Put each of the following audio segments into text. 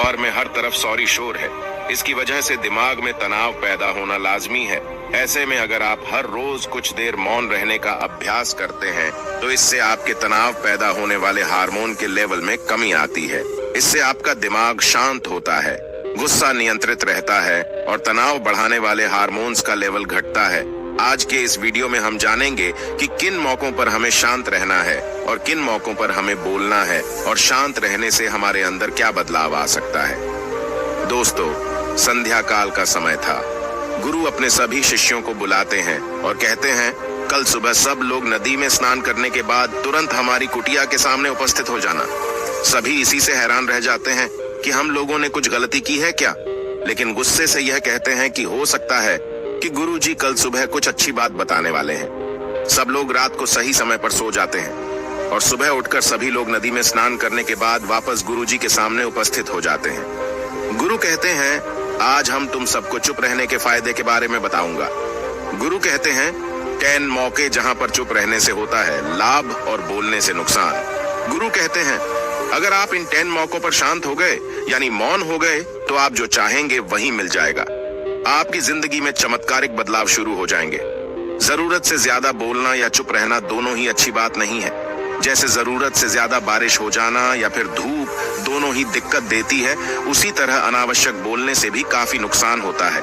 दौर में हर तरफ सॉरी शोर है। इसकी वजह से दिमाग में तनाव पैदा होना लाजमी है। ऐसे में अगर आप हर रोज कुछ देर मौन रहने का अभ्यास करते हैं तो इससे आपके तनाव पैदा होने वाले हार्मोन के लेवल में कमी आती है। इससे आपका दिमाग शांत होता है, गुस्सा नियंत्रित रहता है और तनाव बढ़ाने वाले हार्मोन्स का लेवल घटता है। आज के इस वीडियो में हम जानेंगे कि किन मौकों पर हमें शांत रहना है और किन मौकों पर हमें बोलना है और शांत रहने से हमारे अंदर क्या बदलाव आ सकता है। दोस्तों, संध्या काल का समय था। गुरु अपने सभी शिष्यों को बुलाते हैं और कहते हैं, कल सुबह सब लोग नदी में स्नान करने के बाद तुरंत हमारी कुटिया के सामने उपस्थित हो जाना। सभी इसी से हैरान रह जाते हैं कि हम लोगों ने कुछ गलती की है क्या, लेकिन गुस्से से यह कहते हैं कि हो सकता है कि गुरु जी कल सुबह कुछ अच्छी बात बताने वाले हैं। सब लोग रात को सही समय पर सो जाते हैं और सुबह उठकर सभी लोग नदी में स्नान करने के बाद वापस गुरु जी के सामने उपस्थित हो जाते हैं। गुरु कहते हैं, आज हम तुम सबको चुप रहने के फायदे के बारे में बताऊंगा। गुरु कहते हैं, 10 मौके जहां पर चुप रहने से होता है लाभ और बोलने से नुकसान। गुरु कहते हैं, अगर आप इन 10 मौकों पर शांत हो गए यानी मौन हो गए तो आप जो चाहेंगे वही मिल जाएगा। आपकी जिंदगी में चमत्कारिक बदलाव शुरू हो जाएंगे। जरूरत से ज्यादा बोलना या चुप रहना दोनों ही अच्छी बात नहीं है। जैसे जरूरत से ज्यादा बारिश हो जाना या फिर धूप दोनों ही दिक्कत देती है, उसी तरह अनावश्यक बोलने से भी काफी नुकसान होता है।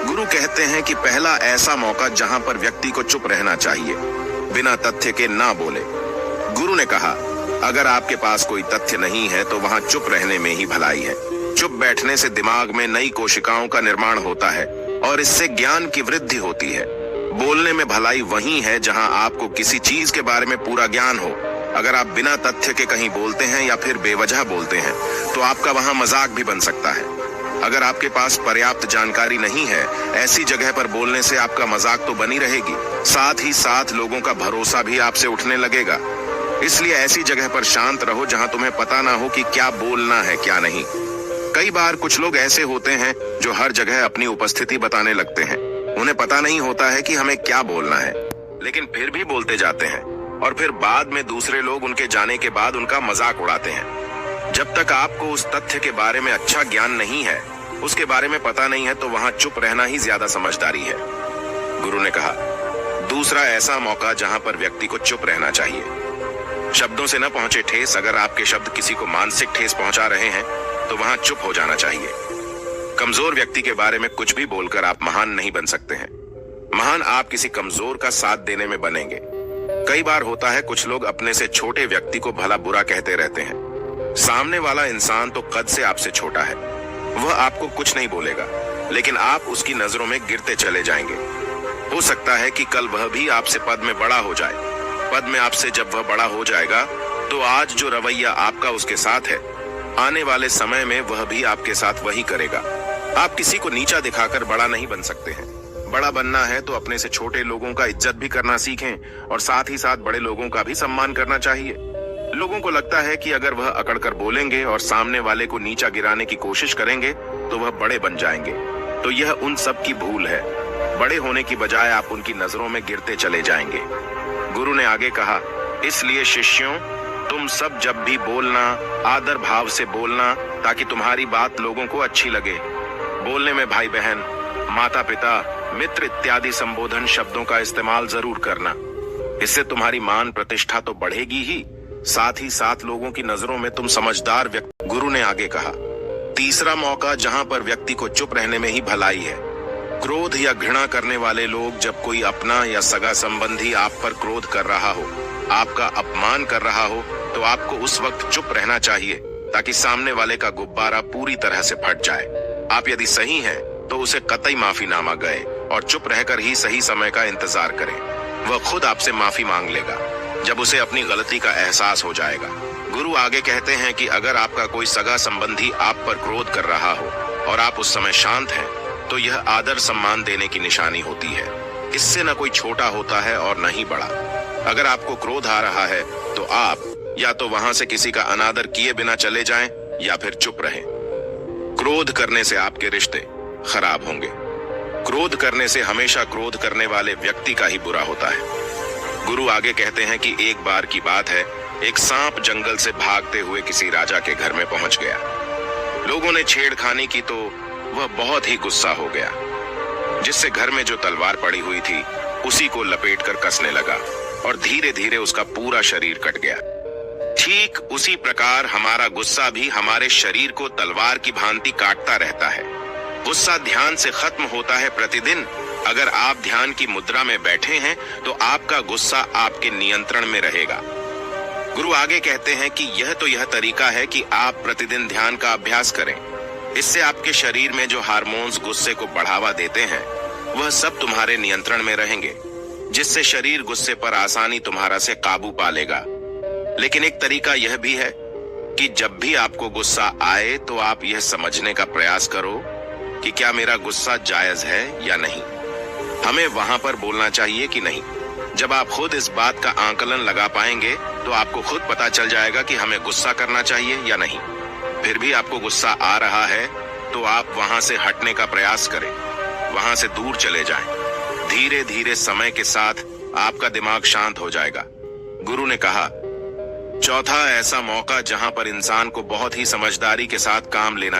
गुरु कहते हैं कि पहला ऐसा मौका जहां पर व्यक्ति को चुप रहना चाहिए, बिना तथ्य के ना बोले। गुरु ने कहा, अगर आपके पास कोई तथ्य नहीं है तो वहां चुप रहने में ही भलाई है। चुप बैठने से दिमाग में नई कोशिकाओं का निर्माण होता है और इससे ज्ञान की वृद्धि होती है। बोलने में भलाई वही है जहां आपको किसी चीज के बारे में पूरा ज्ञान हो। अगर आप बिना तथ्य के कहीं बोलते हैं या फिर बेवजह बोलते हैं तो आपका वहां मजाक भी बन सकता है। अगर आपके पास पर्याप्त जानकारी नहीं है, ऐसी जगह पर बोलने से आपका मजाक तो बनी रहेगी, साथ ही साथ लोगों का भरोसा भी आपसे उठने लगेगा। इसलिए ऐसी जगह पर शांत रहो जहां तुम्हें पता ना हो कि क्या बोलना है क्या नहीं। कई बार कुछ लोग ऐसे होते हैं जो हर जगह अपनी उपस्थिति बताने लगते हैं। उन्हें पता नहीं होता है कि हमें क्या बोलना है, लेकिन फिर भी बोलते जाते हैं और फिर बाद में दूसरे लोग उनके जाने के बाद उनका मजाक उड़ाते हैं। जब तक आपको उस तथ्य के बारे में अच्छा ज्ञान नहीं है, उसके बारे में पता नहीं है, तो वहां चुप रहना ही ज्यादा समझदारी है। गुरु ने कहा, दूसरा ऐसा मौका जहां पर व्यक्ति को चुप रहना चाहिए। शब्दों से न पहुंचे ठेस, अगर आपके शब्द किसी को मानसिक ठेस पहुंचा रहे हैं तो वहां चुप हो जाना चाहिए। कमजोर व्यक्ति के बारे में कुछ भी बोलकर आप महान नहीं बन सकते हैं। महान आप किसी कमजोर का साथ देने में बनेंगे। कई बार होता है कुछ लोग अपने से छोटे व्यक्ति को भला बुरा कहते रहते हैं। सामने वाला इंसान तो कद से आपसे छोटा है, वह आपको कुछ नहीं बोलेगा, लेकिन आप उसकी नजरों में गिरते चले जाएंगे। हो सकता है कि कल वह भी आपसे पद में बड़ा हो जाए। पद में आपसे जब वह बड़ा हो जाएगा तो आज जो रवैया आपका उसके साथ है, आने वाले समय में वह भी आपके साथ वही करेगा। आप किसी को नीचा दिखाकर बड़ा नहीं बन सकते हैं। बड़ा बनना है तो अपने से छोटे लोगों का इज्जत भी करना सीखें और साथ ही साथ बड़े लोगों का भी सम्मान करना चाहिए। लोगों को लगता है कि अगर वह अकड़कर बोलेंगे और सामने वाले को नीचा गिराने की कोशिश करेंगे तो वह बड़े बन जाएंगे, तो यह उन सब की भूल है। बड़े होने की बजाय आप उनकी नजरों में गिरते चले जाएंगे। गुरु ने आगे कहा, इसलिए शिष्यों, तुम सब जब भी बोलना आदर भाव से बोलना, ताकि तुम्हारी बात लोगों को अच्छी लगे। बोलने में भाई बहन, माता पिता, मित्र इत्यादि संबोधन शब्दों का इस्तेमाल जरूर करना। इससे तुम्हारी मान प्रतिष्ठा तो बढ़ेगी ही, साथ ही साथ लोगों की नजरों में तुम समझदार व्यक्ति। गुरु ने आगे कहा, तीसरा मौका जहां पर व्यक्ति को चुप रहने में ही भलाई है। क्रोध या घृणा करने वाले लोग, जब कोई अपना या सगा संबंधी आप पर क्रोध कर रहा हो, आपका अपमान कर रहा हो, तो आपको उस वक्त चुप रहना चाहिए ताकि सामने वाले का गुब्बारा पूरी तरह से फट जाए। आप यदि सही हैं तो उसे कतई माफीनामा गए और चुप रहकर ही सही समय का इंतजार करें। वह खुद आपसे माफी मांग लेगा जब उसे अपनी गलती का एहसास हो जाएगा। गुरु आगे कहते हैं कि अगर आपका कोई सगा संबंधी आप पर क्रोध कर रहा हो और आप उस समय शांत हैं, तो यह आदर सम्मान देने की निशानी होती है। इससे न कोई छोटा होता है और न ही बड़ा। अगर आपको क्रोध आ रहा है तो आप या तो वहां से किसी का अनादर किए बिना चले जाएं या फिर चुप रहें। क्रोध करने से आपके रिश्ते खराब होंगे। क्रोध करने से हमेशा क्रोध करने वाले व्यक्ति का ही बुरा होता है। गुरु आगे कहते हैं कि एक बार की बात है, एक सांप जंगल से भागते हुए किसी राजा के घर में पहुंच गया। लोगों ने छेड़खानी की तो वह बहुत ही गुस्सा हो गया, जिससे घर में जो तलवार पड़ी हुई थी उसी को लपेटकर कसने लगा और धीरे धीरे उसका पूरा शरीर कट गया। ठीक उसी प्रकार हमारा गुस्सा भी हमारे शरीर को तलवार की भांति काटता रहता है। गुस्सा ध्यान से खत्म होता है प्रतिदिन। अगर आप ध्यान की मुद्रा में बैठे हैं तो आपका गुस्सा आपके नियंत्रण में रहेगा। गुरु आगे कहते हैं कि यह तरीका है कि आप प्रतिदिन ध्यान का अभ्यास करें। इससे आपके शरीर में जो हार्मोन्स गुस्से को बढ़ावा देते हैं वह सब तुम्हारे नियंत्रण में रहेंगे, जिससे शरीर गुस्से पर आसानी तुम्हारा से काबू पा लेगा। लेकिन एक तरीका यह भी है कि जब भी आपको गुस्सा आए तो आप यह समझने का प्रयास करो कि क्या मेरा गुस्सा जायज है या नहीं। हमें वहां पर बोलना चाहिए कि नहीं। जब आप खुद इस बात का आकलन लगा पाएंगे तो आपको खुद पता चल जाएगा कि हमें गुस्सा करना चाहिए या नहीं। फिर भी आपको गुस्सा आ रहा है तो आप वहां से हटने का प्रयास करें, वहां से दूर चले जाएं। धीरे धीरे समय के साथ आपका दिमाग शांत हो जाएगा। गुरु ने कहा, चौथा ऐसा मौका जहां पर इंसान को बहुत ही समझदारी के साथ काम लेना चाहिए।